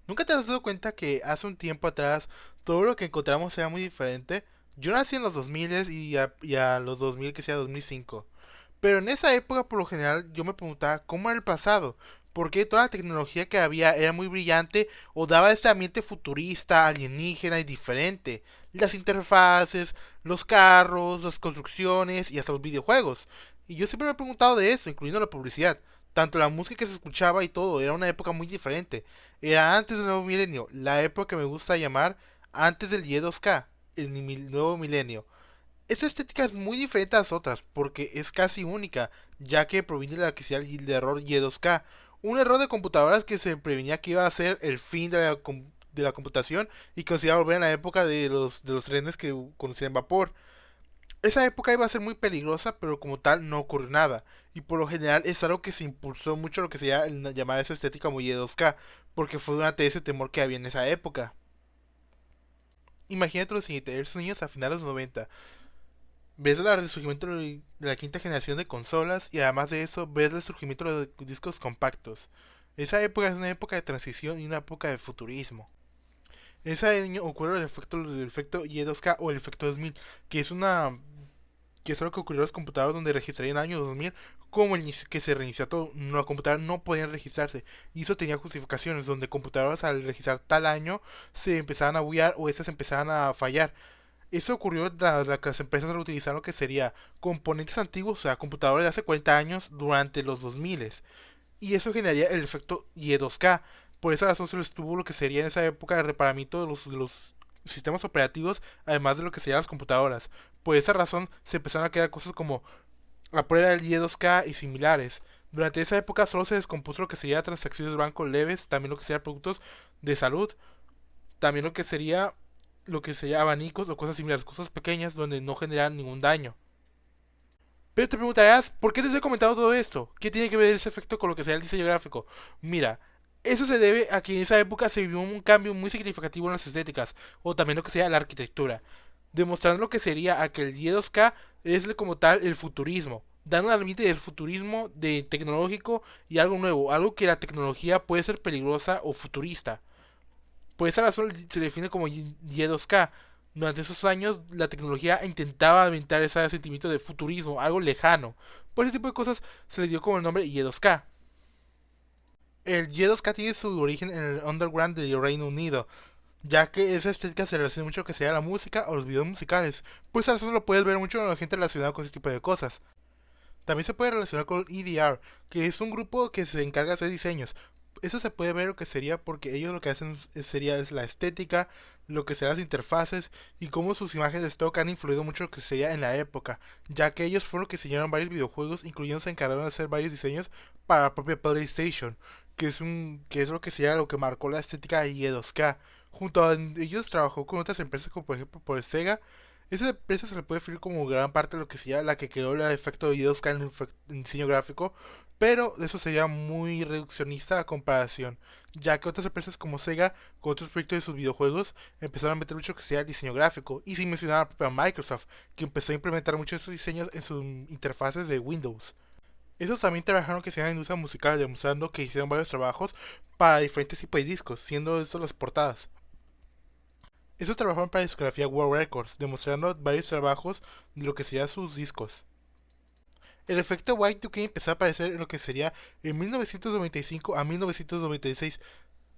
¿Nunca te has dado cuenta que hace un tiempo atrás todo lo que encontramos era muy diferente? Yo nací en los 2000 y a los 2000 que sea 2005. Pero en esa época por lo general yo me preguntaba cómo era el pasado. ¿Por qué toda la tecnología que había era muy brillante o daba este ambiente futurista, alienígena y diferente? Las interfaces, los carros, las construcciones y hasta los videojuegos. Y yo siempre me he preguntado de eso, incluyendo la publicidad. Tanto la música que se escuchaba y todo, era una época muy diferente. Era antes del nuevo milenio, la época que me gusta llamar antes del Y2K, nuevo milenio. Esta estética es muy diferente a las otras, porque es casi única, ya que proviene de la que sea el error Y2K, un error de computadoras que se prevenía que iba a ser el fin de la computación y que nos iba a volver en la época de los trenes que conocían vapor. Esa época iba a ser muy peligrosa, pero como tal no ocurrió nada. Y por lo general es algo que se impulsó mucho lo que sería llamar esa estética como Y2K, porque fue durante ese temor que había en esa época. Imagínate lo siguiente, esos niños a finales de los 90. Ves el resurgimiento de la quinta generación de consolas y además de eso ves el surgimiento de los discos compactos. Esa época es una época de transición y una época de futurismo. Ese año ocurre el efecto Y2K o el efecto 2000, que es una que es algo que ocurrió en los computadores donde registrarían en el año 2000 como el inicio que se reinició todo. Los computadores no podían registrarse y eso tenía justificaciones donde computadoras al registrar tal año se empezaban a bullar o estas empezaban a fallar. Eso ocurrió tras que las empresas utilizaron lo que sería componentes antiguos, o sea, computadores de hace 40 años durante los 2000. Y eso generaría el efecto Y2K. Por esa razón se les tuvo lo que sería en esa época de reparamiento de los sistemas operativos, además de lo que serían las computadoras. Por esa razón se empezaron a crear cosas como la prueba del Y2K y similares. Durante esa época solo se descompuso lo que sería transacciones de banco leves, también lo que sería productos de salud, también lo que sería abanicos o cosas similares, cosas pequeñas donde no generan ningún daño. Pero te preguntarás, ¿por qué te estoy comentando todo esto? ¿Qué tiene que ver ese efecto con lo que sea el diseño gráfico? Mira, eso se debe a que en esa época se vivió un cambio muy significativo en las estéticas, o también lo que sea la arquitectura, demostrando lo que sería a que el Y2K es como tal el futurismo, dando al ambiente del futurismo de tecnológico y algo nuevo, algo que la tecnología puede ser peligrosa o futurista. Por esa razón se define como Y2K. Durante esos años la tecnología intentaba inventar ese sentimiento de futurismo, algo lejano. Por ese tipo de cosas se le dio como el nombre Y2K. El Y2K tiene su origen en el underground del Reino Unido, ya que esa estética se relaciona mucho a lo que sea la música o los videos musicales. Por esa razón lo puedes ver mucho en la gente relacionada con ese tipo de cosas. También se puede relacionar con EDR, que es un grupo que se encarga de hacer diseños. Eso se puede ver lo que sería porque ellos lo que hacen sería la estética, lo que serán las interfaces y cómo sus imágenes de stock han influido mucho lo que sería en la época, ya que ellos fueron los que diseñaron varios videojuegos, incluyendo se encargaron de hacer varios diseños para la propia PlayStation, que es lo que sería lo que marcó la estética de Y2K. Junto a ellos trabajó con otras empresas como por ejemplo por Sega. Esa empresa se le puede definir como gran parte de lo que sería la que creó el efecto de 2K en diseño gráfico, pero eso sería muy reduccionista a comparación, ya que otras empresas como Sega, con otros proyectos de sus videojuegos, empezaron a meter mucho que sea el diseño gráfico, y sin mencionar a la propia Microsoft, que empezó a implementar muchos de sus diseños en sus interfaces de Windows. Esos también trabajaron que sea en la industria musical, demostrando que hicieron varios trabajos para diferentes tipos de discos, siendo eso las portadas. Eso trabajaron para la discografía World Records, demostrando varios trabajos de lo que serían sus discos. El efecto Y2K empezó a aparecer en lo que sería en 1995 a 1996,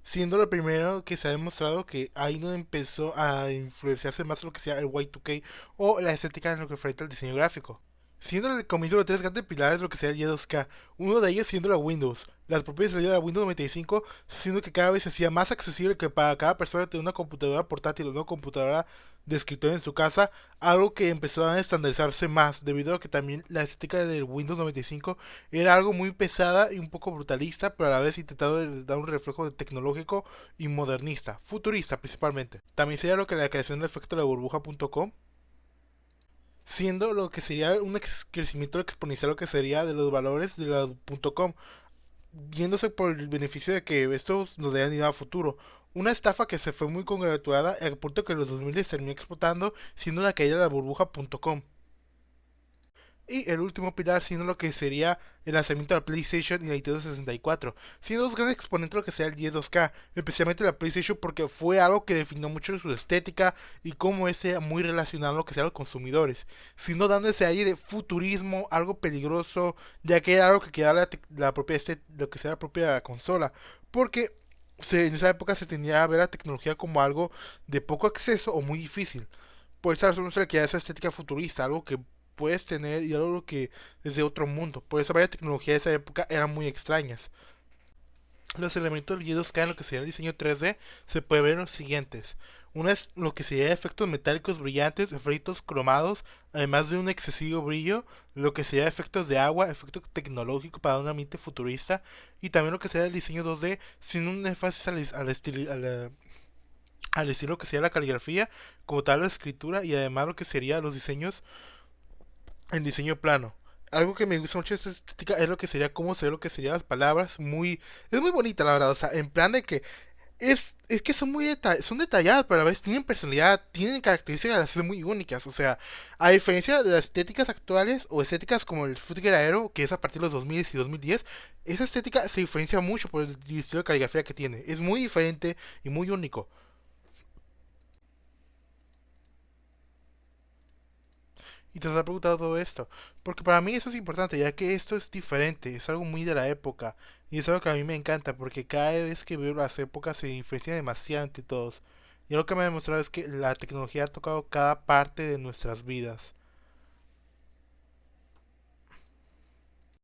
siendo lo primero que se ha demostrado que ahí no empezó a influenciarse más lo que sea el Y2K o la estética en lo que refiere al diseño gráfico, siendo el comienzo de tres grandes pilares de lo que sea el Y2K, uno de ellos siendo la Windows. Las propiedades de la Windows 95, siendo que cada vez se hacía más accesible que para cada persona tener una computadora portátil o una computadora de escritorio en su casa, algo que empezó a estandarizarse más, debido a que también la estética del Windows 95 era algo muy pesada y un poco brutalista, pero a la vez intentando dar un reflejo de tecnológico y modernista, futurista principalmente. También sería lo que la creación del efecto de la burbuja.com, siendo lo que sería un crecimiento exponencial lo que sería de los valores de la .com, viéndose por el beneficio de que esto nos dé dinero a futuro. Una estafa que se fue muy congratulada al punto que los 2000 terminó explotando, siendo la caída de la burbuja.com. Y el último pilar siendo lo que sería el lanzamiento de la PlayStation y la Nintendo 64, siendo dos grandes exponentes de lo que sea el 10-2K, especialmente la PlayStation porque fue algo que definió mucho su estética y cómo es muy relacionado a lo que sea los consumidores, sino dando ese aire de futurismo, algo peligroso, ya que era algo que quedaba la propia lo que sea la propia consola, porque en esa época se tenía a ver la tecnología como algo de poco acceso o muy difícil. Por esa razón se le queda esa estética futurista, algo que puedes tener y algo que es de otro mundo. Por eso varias tecnologías de esa época eran muy extrañas. Los elementos guiados que en lo que sería el diseño 3D se puede ver en los siguientes. Una es lo que sería efectos metálicos brillantes, efectos cromados, además de un excesivo brillo, lo que sería efectos de agua, efecto tecnológico para un ambiente futurista, y también lo que sería el diseño 2D sin un énfasis al estilo que sería la caligrafía, como tal la escritura, y además lo que sería los diseños en diseño plano. Algo que me gusta mucho de esta estética es lo que sería cómo se ve lo que serían las palabras. Es muy bonita la verdad. O sea, en plan de que es que son son detalladas, pero a la vez tienen personalidad, tienen características muy únicas. O sea, a diferencia de las estéticas actuales o estéticas como el Footer Aero, que es a partir de los 2000 y 2010, esa estética se diferencia mucho por el estilo de caligrafía que tiene. Es muy diferente y muy único. Y te has preguntado todo esto. Porque para mí eso es importante, ya que esto es diferente, es algo muy de la época. Y es algo que a mí me encanta, porque cada vez que veo las épocas se diferencian demasiado entre todos. Y lo que me ha demostrado es que la tecnología ha tocado cada parte de nuestras vidas.